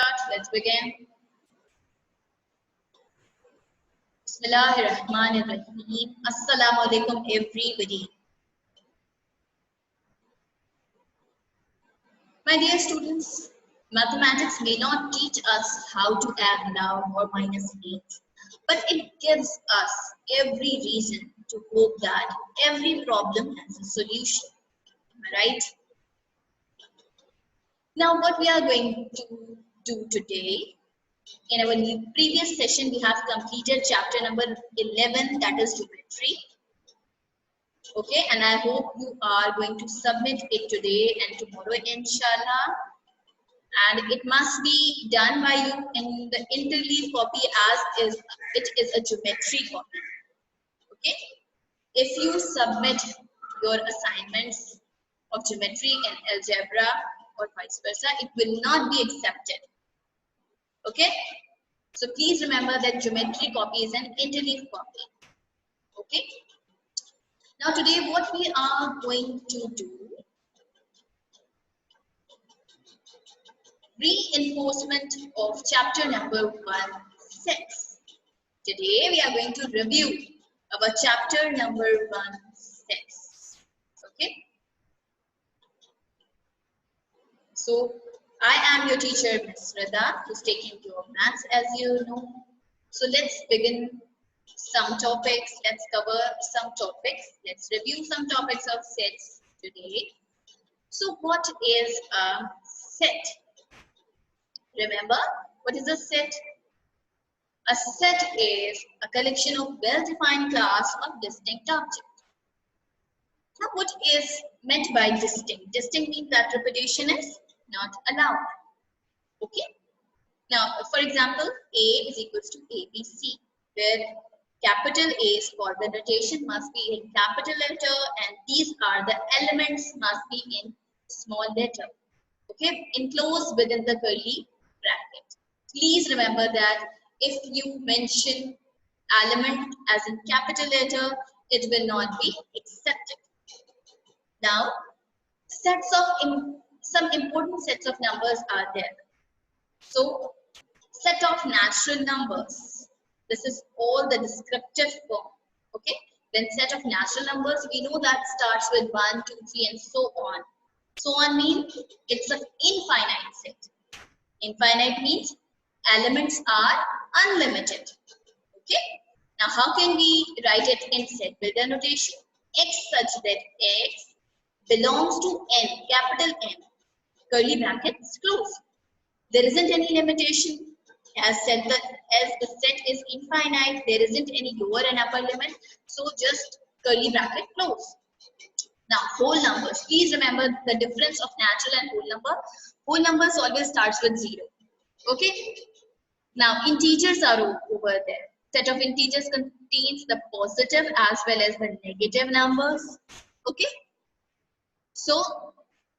start. Let's begin. Bismillahirrahmanirrahim. Assalamu alaikum, everybody. My dear students, mathematics may not teach us how to add now or minus 8, but it gives us every reason to hope that every problem has a solution. Am I right? Now, what we are going to do today, in our previous session, we have completed chapter number 11, that is geometry. Okay, and I hope you are going to submit it today and tomorrow, inshallah. And it must be done by you in the interleave copy, as it is a geometry copy. Okay, if you submit your assignments of geometry and algebra or vice versa, it will not be accepted. Okay, so please remember that geometry copy is an interleave copy. Okay, now today what we are going to do, reinforcement of chapter number 1, sets. Today we are going to review our chapter number 1, sets. Okay, so I am your teacher, Ms. Radha, who's taking your maths, as you know. So let's begin some topics. Let's cover some topics. Let's review some topics of sets today. So what is a set? Remember, what is a set? A set is a collection of well-defined class of distinct objects. Now, what is meant by distinct? Distinct means that repetition is not allowed. Okay. Now, for example, A is equals to ABC, where capital A's forward notation must be in capital letter, and these are the elements must be in small letter. Okay, enclosed within the curly bracket. Please remember that if you mention element as in capital letter, it will not be accepted. Now, some important sets of numbers are there. So, set of natural numbers. This is all the descriptive form. Okay. Then set of natural numbers, we know that starts with 1, 2, 3, and so on. So on means it's an infinite set. Infinite means elements are unlimited. Okay. Now how can we write it in set builder notation? X such that X belongs to N, capital N, curly brackets close. There isn't any limitation. As the set is infinite, there isn't any lower and upper limit. So just curly bracket close. Now whole numbers. Please remember the difference of natural and whole number. Whole numbers always starts with 0. Okay. Now integers are over there. Set of integers contains the positive as well as the negative numbers. Okay. So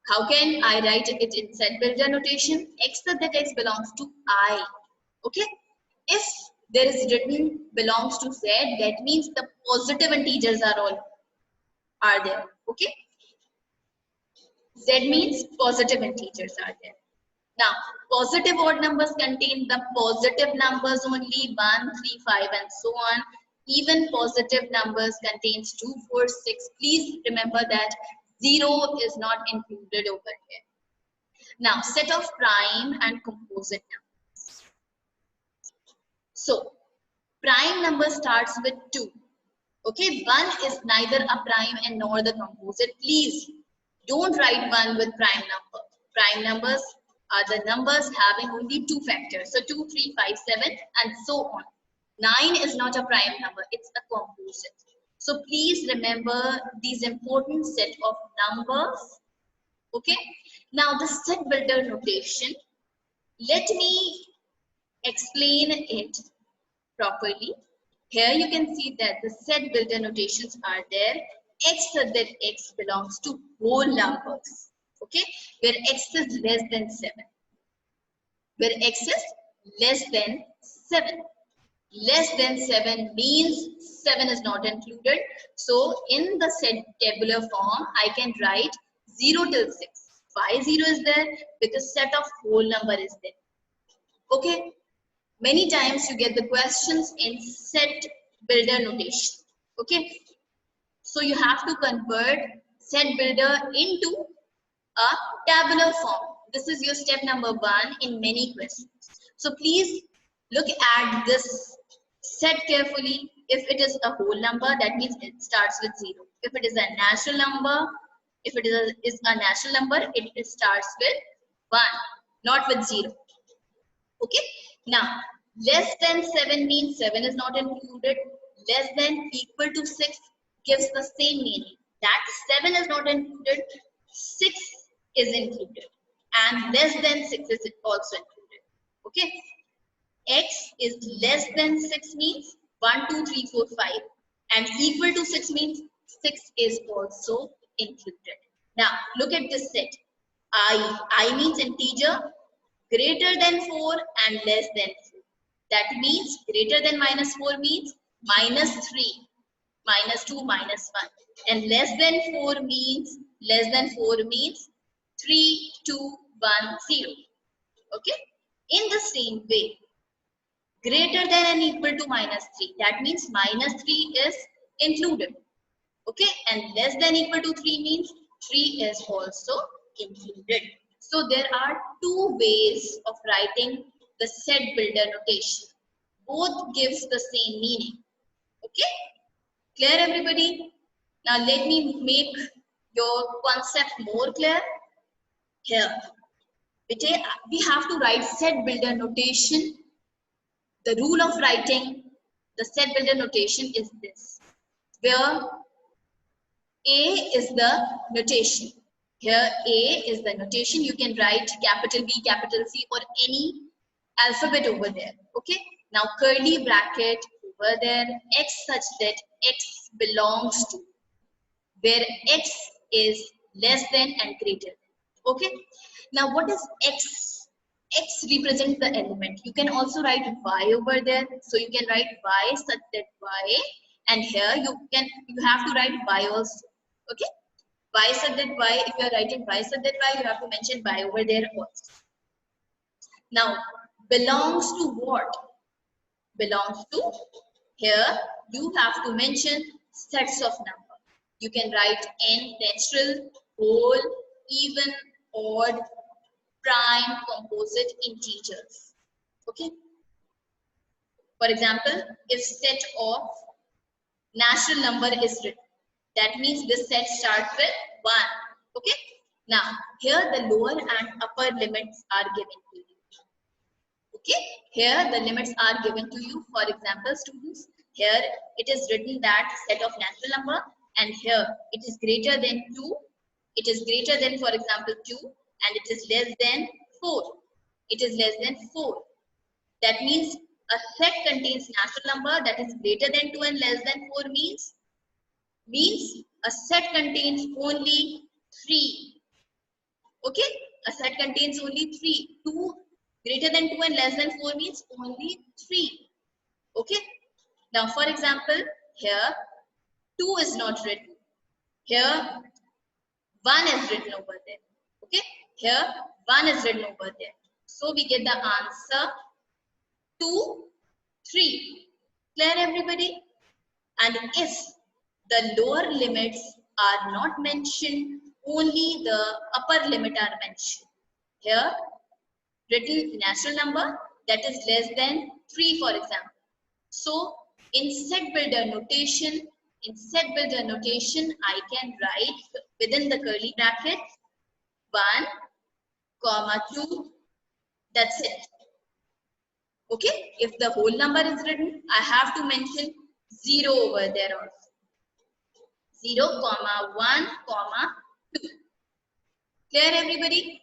how can I write it in set builder notation? X such that X belongs to I. Okay. If there is written belongs to Z, that means the positive integers are there. Okay. Z means positive integers are there. Now, positive odd numbers contain the positive numbers only, 1, 3, 5, and so on. Even positive numbers contains 2, 4, 6. Please remember that 0 is not included over here. Now, set of prime and composite numbers. So, prime number starts with 2. Okay, 1 is neither a prime and nor the composite. Please don't write 1 with prime number. Prime numbers are the numbers having only 2 factors. So 2, 3, 5, 7 and so on. 9 is not a prime number. It's a composite. So please remember these important set of numbers. Okay. Now the set builder notation. Let me explain it properly. Here you can see that the set builder notations are there. X such that X belongs to whole numbers. Okay, where X is less than 7. Where X is less than 7. Less than 7 means 7 is not included. So in the set tabular form, I can write 0 till 6. Why 0 is there? Because set of whole number is there. Okay, many times you get the questions in set builder notation. Okay, so you have to convert set builder into a tabular form. This is your step number 1 in many questions. So please look at this set carefully. If it is a whole number, that means it starts with 0. If it is a natural number, if it is a natural number, it starts with 1, not with 0. Okay. Now, less than 7 means 7 is not included. Less than equal to 6 gives the same meaning. That 7 is not included. 6 is included. And less than 6 is also included. Okay. X is less than 6 means 1, 2, 3, 4, 5. And equal to 6 means 6 is also included. Now, look at this set. I means integer greater than 4 and less than 4. That means greater than minus 4 means minus 3, minus 2, minus 1. And less than 4 means 3, 2, 1, 0. Okay. In the same way, greater than and equal to minus 3. That means minus 3 is included. Okay. And less than equal to 3 means 3 is also included. So there are two ways of writing the set builder notation. Both gives the same meaning. Okay? Clear everybody? Now let me make your concept more clear. Here, we have to write set builder notation. The rule of writing the set builder notation is this, where A is the notation. Here A is the notation. You can write capital B, capital C, or any alphabet over there. Okay. Now curly bracket over there, X such that X belongs to, where X is less than and greater. Okay. Now what is X? X represents the element. You can also write Y over there. So you can write Y such that Y, and here you have to write Y also. Okay. Y such that Y, if you are writing Y such that Y, you have to mention Y over there also. Now, belongs to what? Belongs to, here you have to mention sets of number. You can write n, natural, whole, even, odd, prime, composite, integers. Okay. For example, if set of natural number is written, that means this set starts with 1. Okay. Now, here the lower and upper limits are given to you. Okay. Here the limits are given to you. For example, students, here it is written that set of natural number, and here it is greater than 2. It is greater than, for example, 2, and it is less than 4. It is less than 4. That means a set contains natural number that is greater than 2 and less than 4 means a set contains only 3. Okay, a set contains only 3. 2 greater than 2 and less than 4 means only 3. Okay. Now, for example, here 2 is not written. Here 1 is written over there. Okay. Here 1 is written over there. So we get the answer 2, 3. Clear everybody? And if the lower limits are not mentioned, only the upper limit are mentioned. Here, written natural number that is less than 3, for example. So, in set builder notation, I can write within the curly bracket 1, comma 2. That's it. Okay. If the whole number is written, I have to mention 0 over there also. 0, comma 1, comma 2. Clear everybody?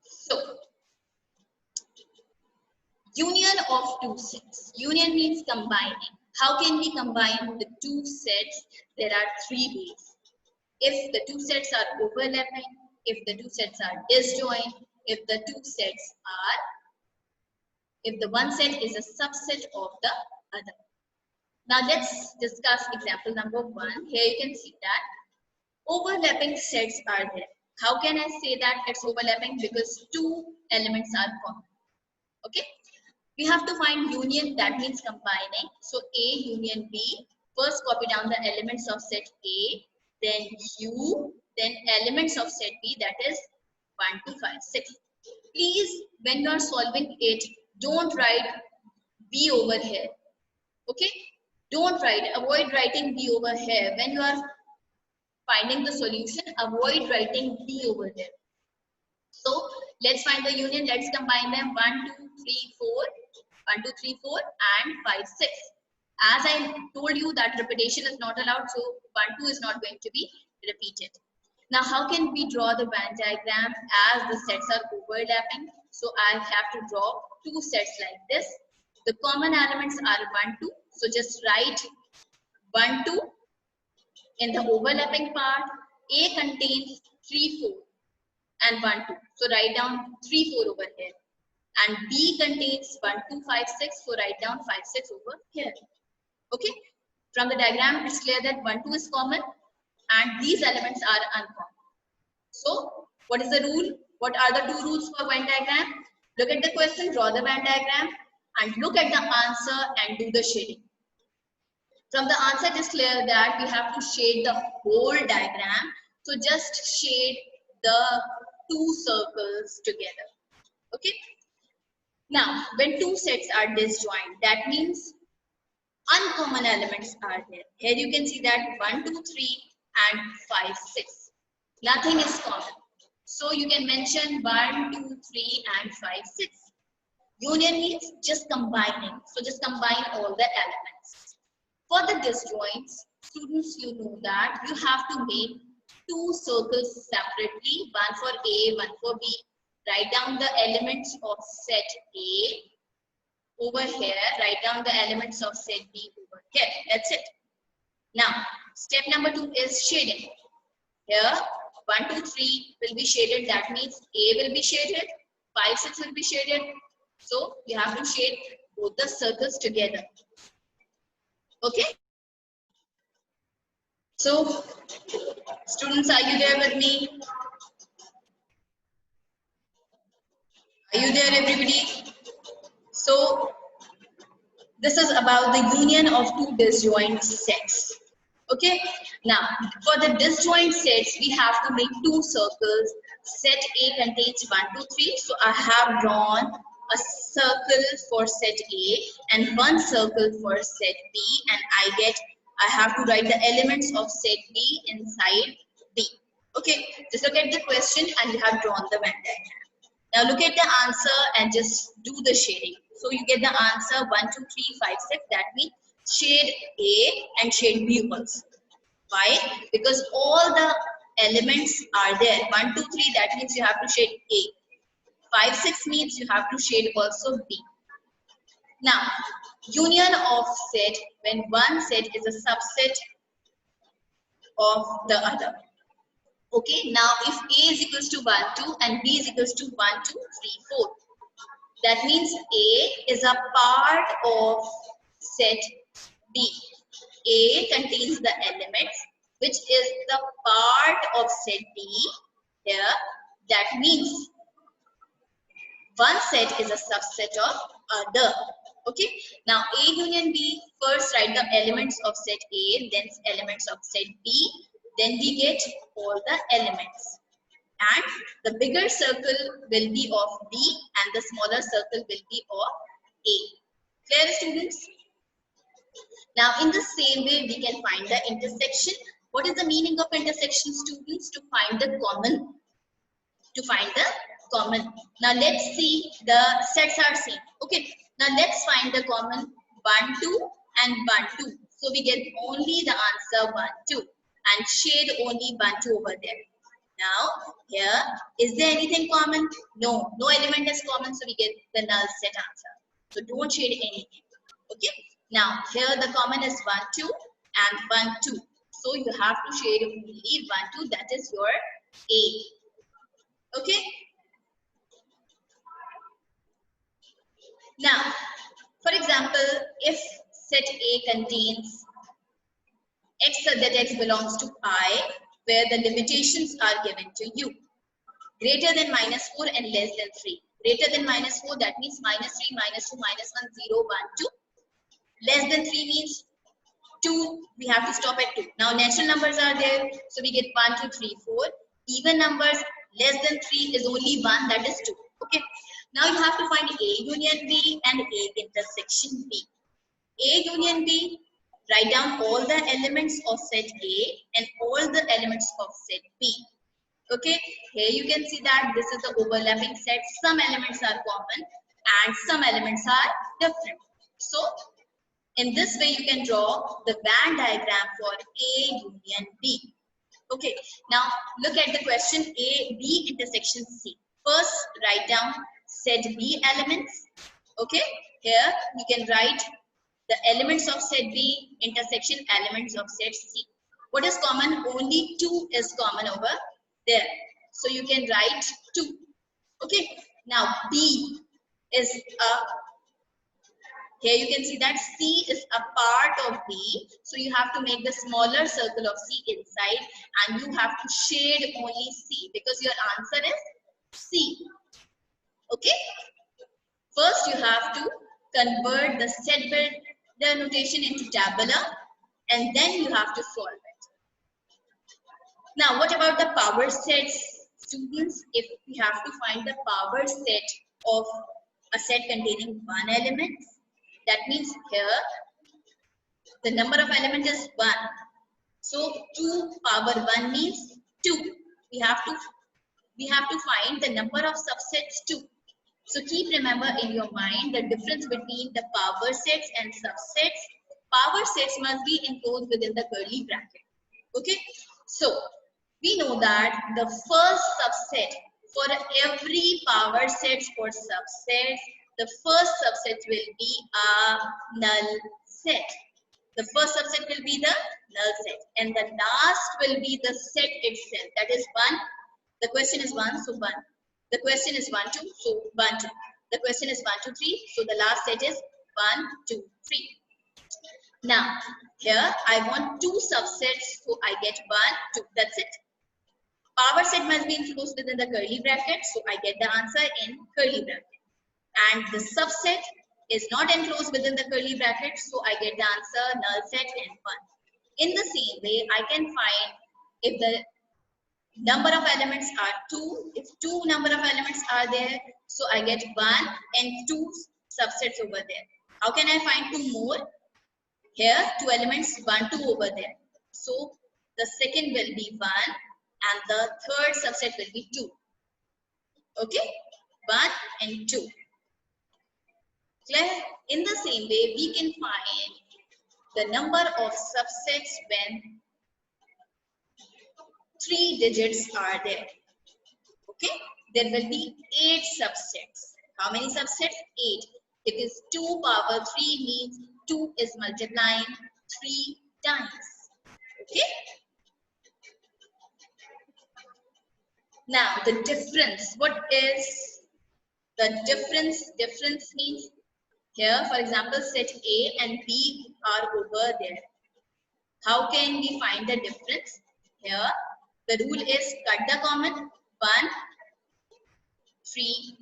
So, union of two sets. Union means combining. How can we combine the two sets? There are 3 ways. If the two sets are overlapping, if the two sets are disjoint, if the one set is a subset of the other. Now let's discuss example number 1. Here you can see that overlapping sets are there. How can I say that it's overlapping? Because two elements are common. Okay. We have to find union, that means combining. So A union B. First copy down the elements of set A, then U, then elements of set B, that is 1, 2, 5, 6. Please, when you are solving it, don't write B over here. Okay? Don't write, avoid writing B over here. When you are finding the solution, avoid writing B over there. So let's find the union. Let's combine them. 1, 2, 3, 4. 1, 2, 3, 4 and 5, 6. As I told you that repetition is not allowed, so 1, 2 is not going to be repeated. Now, how can we draw the Venn diagram as the sets are overlapping? So I have to draw two sets like this. The common elements are 1, 2. So just write 1, 2 in the overlapping part. A contains 3, 4 and 1, 2. So write down 3, 4 over here. And B contains 1, 2, 5, 6. So write down 5, 6 over here. Okay. From the diagram, it's clear that 1, 2 is common and these elements are uncommon. So what is the rule? What are the two rules for Venn diagram? Look at the question, draw the Venn diagram, and look at the answer and do the shading. From the answer, it is clear that we have to shade the whole diagram. So just shade the two circles together. Okay. Now, when two sets are disjoint, that means uncommon elements are there. Here you can see that 1, 2, 3 and 5, 6. Nothing is common. So you can mention 1, 2, 3 and 5, 6. Union means just combining. So just combine all the elements. For the disjoints, students, you know that you have to make two circles separately, one for A, one for B. Write down the elements of set A over here. Write down the elements of set B over here. That's it. Now, step number 2 is shading. Here, 1, 2, 3 will be shaded. That means A will be shaded, 5, 6 will be shaded. So, you have to shade both the circles together. Okay? So, students, are you there with me? Are you there, everybody? So, this is about the union of two disjoint sets. Okay. Now, for the disjoint sets, we have to make two circles. Set A contains 1, 2, 3. So, I have drawn a circle for set A and one circle for set B, and I have to write the elements of set B inside B. Okay. Just look at the question and you have drawn the Venn diagram. Now look at the answer and just do the shading. So you get the answer 1, 2, 3, 5, 6. That means shade A and shade B also. Why? Because all the elements are there. 1, 2, 3, that means you have to shade A. 5, 6 means you have to shade also B. Now, union of set, when one set is a subset of the other. Okay, now if A is equals to 1, 2 and B is equals to 1, 2, 3, 4. That means A is a part of set B. A contains the elements which is the part of set B here. That means one set is a subset of other. Okay. Now A union B, first write the elements of set A, then elements of set B. Then we get all the elements. And the bigger circle will be of B and the smaller circle will be of A. Clear, students? Now, in the same way, we can find the intersection. What is the meaning of intersection, students? To find the common. To find the common. Now, let's see the sets are same. Okay. Now, let's find the common 1, 2 and 1, 2. So, we get only the answer 1, 2 and shade only 1, 2 over there. Now, here, is there anything common? No, no element is common, so we get the null set answer. So, don't shade anything. Okay. Now, here the common is 1, 2 and 1, 2. So, you have to shade only 1, 2. That is your A. Okay. Now, for example, if set A contains X, that X belongs to I, where the limitations are given to you. Greater than -4 and less than 3. Greater than -4, that means -3, -2, -1, 0, 1, 2. Less than 3 means 2, we have to stop at 2. Now natural numbers are there, so we get 1, 2, 3, 4. Even numbers less than 3 is only 1, that is 2. Okay. Now you have to find A union B and A intersection B. A union B, write down all the elements of set A and all the elements of set B. Okay, here you can see that this is the overlapping set. Some elements are common and some elements are different. So in this way you can draw the Venn diagram for A union B. Okay, now look at the question A, B intersection C. First write down set B elements. Okay, here you can write the elements of set B intersection elements of set C. What is common? Only 2 is common over there. So you can write 2. Okay. Now B is a, here you can see that C is a part of B. So you have to make the smaller circle of C inside and you have to shade only C because your answer is C. Okay. First you have to convert the set builder notation into tabular and then you have to solve it. Now what about the power sets? Students, if we have to find the power set of a set containing one element, that means here the number of elements is 1. So 2 power 1 means 2. We have to find the number of subsets 2. So keep remember in your mind the difference between the power sets and subsets. Power sets must be enclosed within the curly bracket. Okay. So we know that the first subset for every power set or subsets, the first subset will be a null set. The first subset will be the null set and the last will be the set itself. That is 1. The question is 1, so 1. The question is 1, 2, so 1, 2. The question is 1, 2, 3, so the last set is 1, 2, 3. Now, here I want 2 subsets, so I get 1, 2. That's it. Power set must be enclosed within the curly bracket, so I get the answer in curly bracket. And the subset is not enclosed within the curly bracket, so I get the answer null set in 1. In the same way, I can find if the number of elements are 2, if 2 number of elements are there, so I get 1 and 2 subsets over there. How can I find 2 more? Here 2 elements 1, 2 over there. So the second will be 1 and the third subset will be 2. Okay, 1 and 2. Clear? In the same way, we can find the number of subsets when 3 digits are there. Okay, there will be 8 subsets. How many subsets? 8. Because 2 power 3 means 2 is multiplying 3 times. Okay. Now the difference. What is the difference? Difference means here, for example, set A and B are over there. How can we find the difference? Here, the rule is cut the common 1, 3.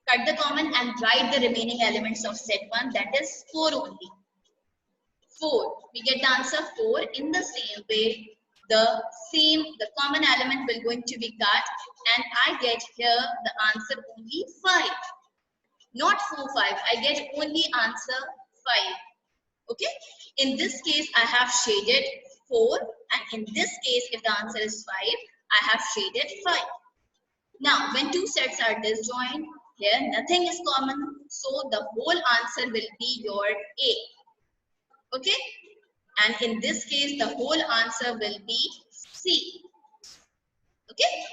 Cut the common and write the remaining elements of set 1. That is 4 only. 4. We get the answer 4. In the same way, the common element will going to be cut, and I get here the answer only 5. Not 4, 5. I get only answer 5. Okay. In this case, I have shaded 4, and in this case, if the answer is 5, I have shaded 5. Now, when 2 sets are disjoint, here nothing is common, so the whole answer will be your A. Okay. And in this case, the whole answer will be C. Okay.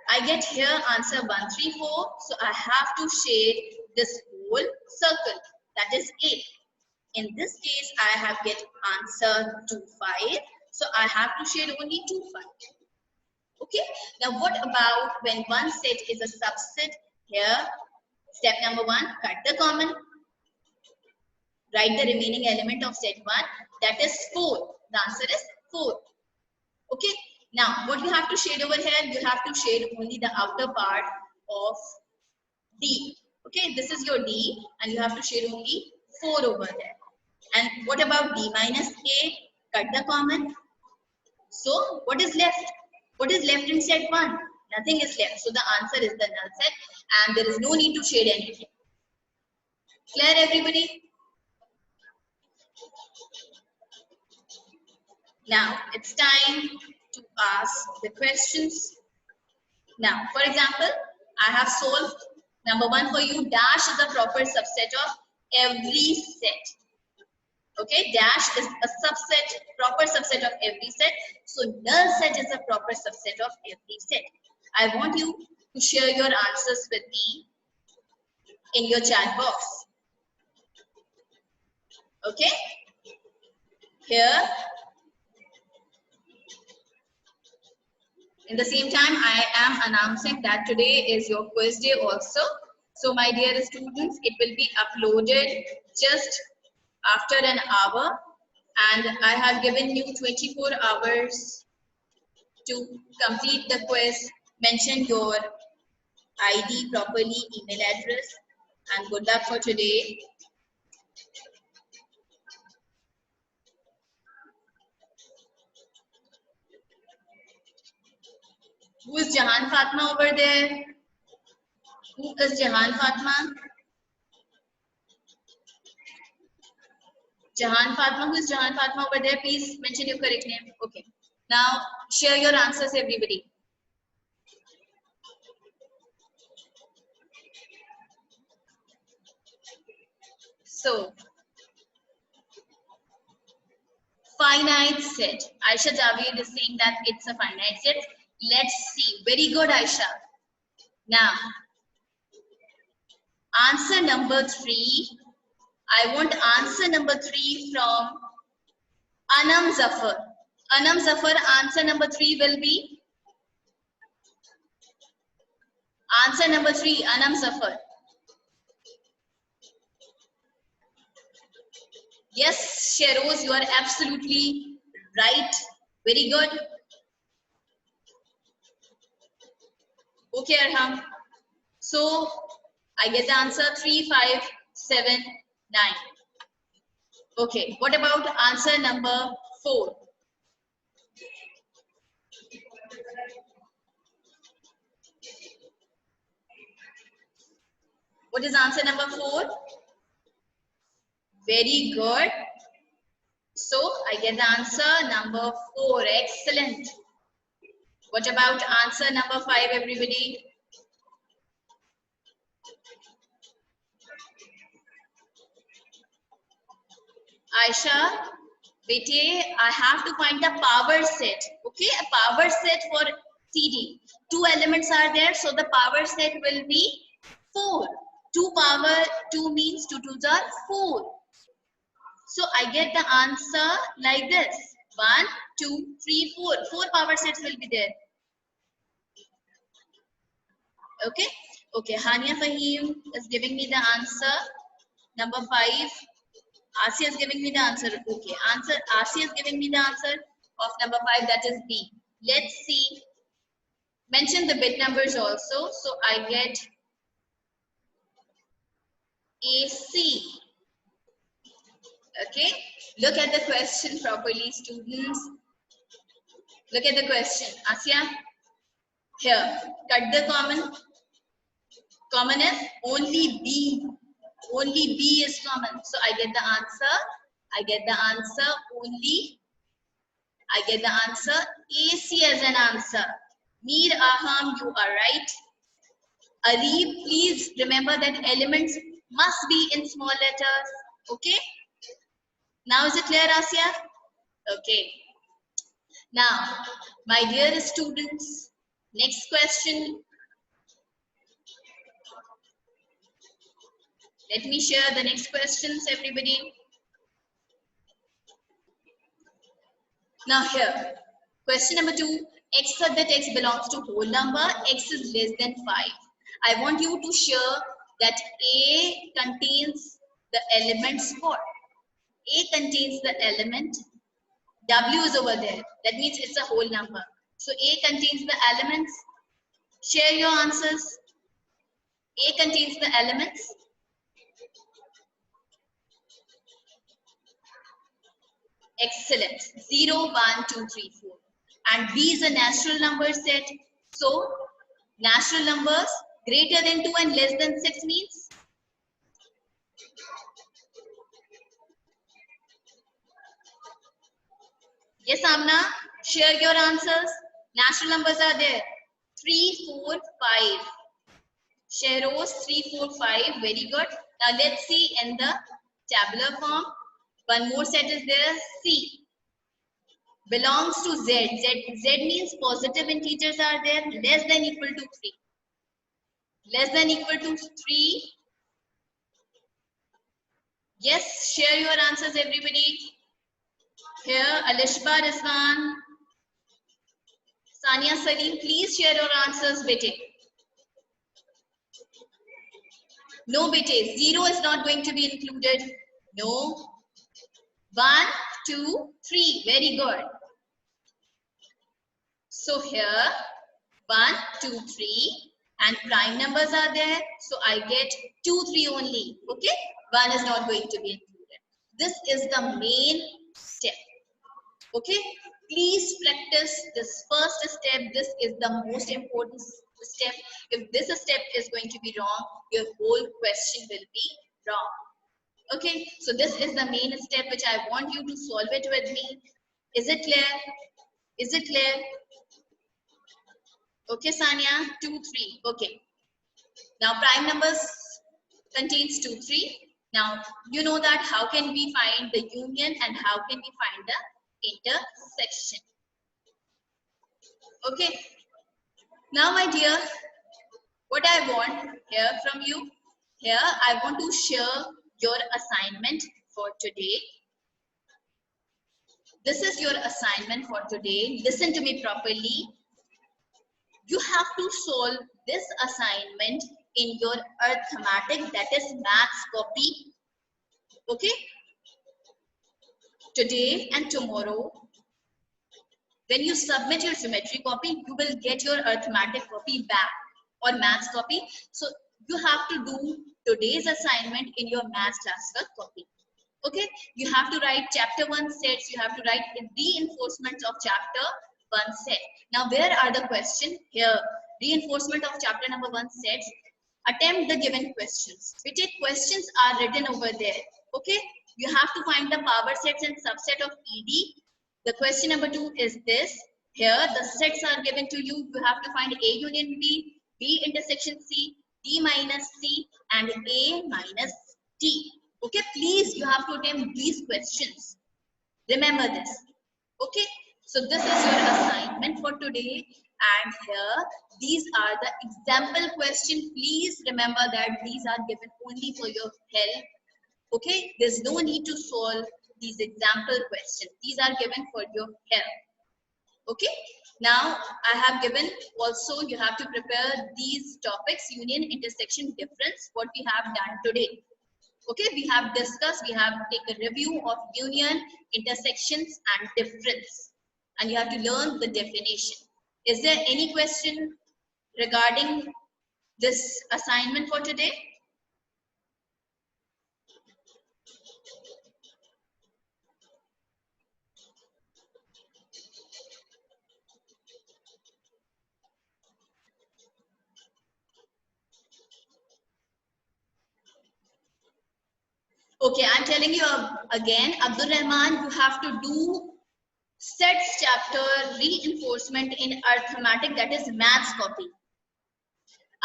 I get here answer 1, 3, 4. So I have to shade this whole circle. That is A. In this case, I have get answer 2, 5. So I have to shade only 2, 5. Okay. Now what about when one set is a subset? Here, step number 1, cut the common. Write the remaining element of set 1. That is 4. The answer is 4. Okay. Now, what you have to shade over here, you have to shade only the outer part of D. Okay, this is your D, and you have to shade only 4 over there. And what about D minus A? Cut the common. So, what is left? What is left in set 1? Nothing is left. So, the answer is the null set, and there is no need to shade anything. Clear, everybody? Now, it's time to ask the questions. Now, for example, I have solved number 1 for you. Dash is a proper subset of every set. Okay, dash is a subset, proper subset of every set. So, null set is a proper subset of every set. I want you to share your answers with me in your chat box. Okay, here. In the same time, I am announcing that today is your quiz day also. So my dear students, it will be uploaded just after an hour, and I have given you 24 hours to complete the quiz. Mention your ID properly, email address, and good luck for today. Who is Jahan Fatma over there? Who is Jahan Fatma? Jahan Fatma, who is Jahan Fatma over there? Please mention your correct name. Okay. Now, share your answers, everybody. So, finite set. Aisha Javed is saying that it's a finite set. Let's see. Very good, Aisha. Now, answer number 3. I want answer number 3 from Anam Zafar. Anam Zafar, answer number 3 will be? Answer number 3, Anam Zafar. Yes, Sheroz, you are absolutely right. Very good. Okay, Arham. So, I get the answer 3, 5, 7, 9. Okay, what about answer number 4? What is answer number 4? Very good. So, I get the answer number 4. Excellent. What about answer number 5, everybody? Aisha, bete, I have to find a power set. Okay, a power set for CD. 2 elements are there, so the power set will be 4. 2 power 2 means 2 2s are 4. So I get the answer like this. 1, 2, 3, 4. 4 power sets will be there. Okay. Okay. Hania Fahim is giving me the answer. Number 5. Asia is giving me the answer. Okay. Asia is giving me the answer of number 5. That is B. Let's see. Mention the bit numbers also. So I get AC. Okay. Look at the question properly, students. Look at the question. Asia. Here. Cut the common. Common is only B. Only B is common. So I get the answer. I get the answer only. I get the answer AC as an answer. Mir Aham, you are right. Arif, please remember that elements must be in small letters. Okay. Now is it clear, Asya? Okay. Now, my dear students, next question. Let me share the next questions, everybody. Now here, question number 2. X of the text belongs to whole number. X is less than 5. I want you to share that A contains the elements what? A contains the element. W is over there. That means it's a whole number. So A contains the elements. Share your answers. A contains the elements. Excellent. 0, 1, 2, 3, 4. And B is a natural number set. So natural numbers greater than 2 and less than 6 means? Yes, Amna. Share your answers. Natural numbers are there. 3, 4, 5. Sheros 3, 4, 5. Very good. Now let's see in the tabular form. One more set is there. C belongs to Z. Z means positive integers are there. Less than equal to 3. Less than equal to 3. Yes, share your answers, everybody. Here, Alishba Rizwan, Sania Salim, please share your answers, bete. No, bete, 0 is not going to be included. No. 1, 2, 3. Very good. So here, 1, 2, 3. And prime numbers are there. So I get 2, 3 only. Okay. 1 is not going to be included. This is the main step. Okay. Please practice this first step. This is the most important step. If this step is going to be wrong, your whole question will be wrong. Okay, so this is the main step which I want you to solve it with me. Is it clear? Is it clear? Okay, Sanya, 2, 3. Okay. Now prime numbers contains 2, 3. Now you know that how can we find the union and how can we find the intersection. Okay. Now my dear, what I want here from you, here I want to share your assignment for today. This is your assignment for today. Listen to me properly. You have to solve this assignment in your arithmetic, that is maths copy. Okay? Today and tomorrow, when you submit your geometry copy, you will get your arithmetic copy back or maths copy. So you have to do today's assignment in your maths classwork copy. Okay, you have to write chapter 1 sets, you have to write reinforcements of chapter 1 set. Now where are the questions? Here, reinforcement of chapter number 1 sets. Attempt the given questions. Which questions are written over there. Okay, you have to find the power sets and subset of ED. The question number 2 is this. Here the sets are given to you. You have to find A union B, B intersection C, D minus C, and A minus D. Okay, please, you have to attempt these questions. Remember this. Okay, so this is your assignment for today. And here, these are the example questions. Please remember that these are given only for your help. Okay, there's no need to solve these example questions. These are given for your help. Okay, now I have given also, you have to prepare these topics, union, intersection, difference, what we have done today. Okay, we have discussed, we have taken a review of union, intersections, and difference. And you have to learn the definition. Is there any question regarding this assignment for today? Okay, I'm telling you again, Abdul Rahman, you have to do sets chapter reinforcement in arithmetic, that is maths copy.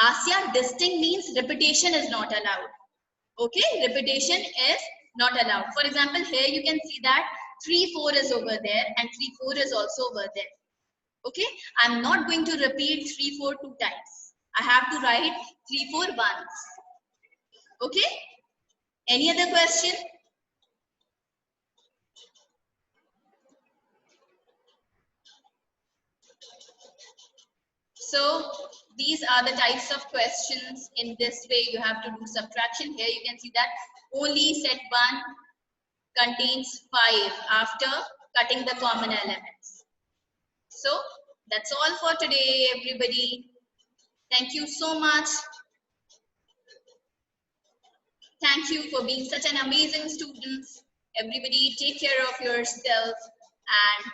Asya, distinct means repetition is not allowed. Okay, repetition is not allowed. For example, here you can see that 3, 4 is over there and 3, 4 is also over there. Okay, I'm not going to repeat 3, 4 2 times. I have to write 3, 4 once. Okay, any other question? So these are the types of questions. In this way, you have to do subtraction. Here you can see that only set 1 contains 5 after cutting the common elements. So That's all for today, everybody. Thank you so much. Thank you for being such an amazing students. Everybody take care of yourself and